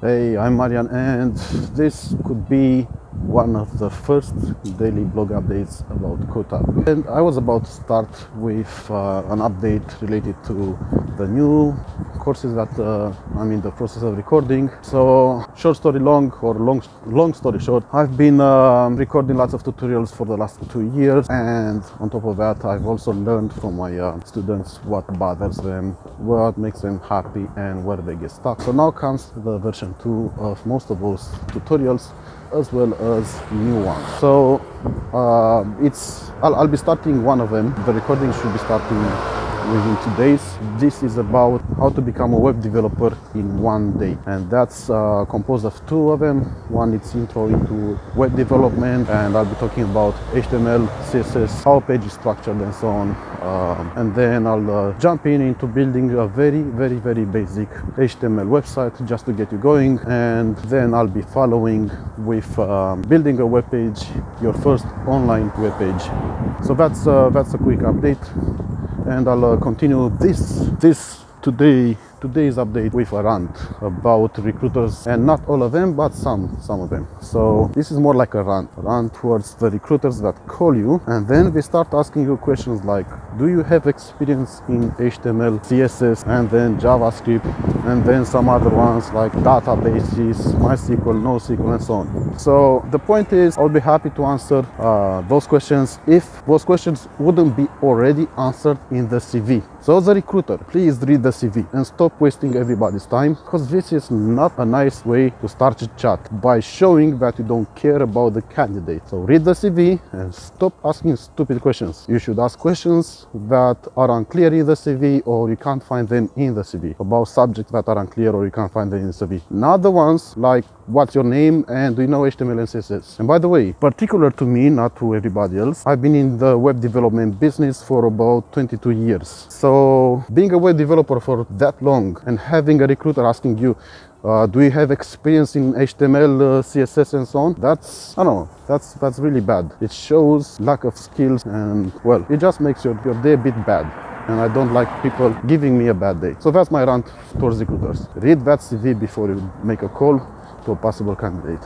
Hey, I'm Marian, and this could be one of the first daily blog updates about codetap. And I was about to start with an update related to the new courses that I'm in the process of recording. So short story long, or long story short, I've been recording lots of tutorials for the last 2 years, and on top of that I've also learned from my students what bothers them, what makes them happy, and where they get stuck. So now comes the version 2 of most of those tutorials, as well as new ones. So I'll be starting one of them. The recording should be starting within 2 days. This is about how to become a web developer in 1 day, and that's composed of 2 of them. One is intro into web development, and I'll be talking about HTML, CSS, how a page is structured, and so on. And then I'll jump into building a very basic HTML website just to get you going, and then I'll be following with building a web page, your first online web page. So that's a quick update, and I'll continue today's update with a rant about recruiters, and not all of them, but some of them. So this is more like a rant towards the recruiters that call you, and then they start asking you questions like, do you have experience in HTML, CSS, and then JavaScript, and then some other ones like databases, MySQL, NoSQL, and so on. So the point is, I'll be happy to answer those questions if those questions wouldn't be already answered in the CV. So as a recruiter, please read the CV and stop wasting everybody's time, because this is not a nice way to start a chat, by showing that you don't care about the candidate. So read the CV and stop asking stupid questions. You should ask questions that are unclear in the CV, or you can't find them in the CV, about subjects that are unclear or you can't find them in the CV. Not the ones like, what's your name and do you know HTML and CSS? And by the way, particular to me, not to everybody else, I've been in the web development business for about 22 years. So being a web developer for that long and having a recruiter asking you, do you have experience in HTML, CSS, and so on? That's, I don't know, that's really bad. It shows lack of skills, and well, it just makes your day a bit bad. And I don't like people giving me a bad day. So that's my rant towards recruiters. Read that CV before you make a call to a possible candidate.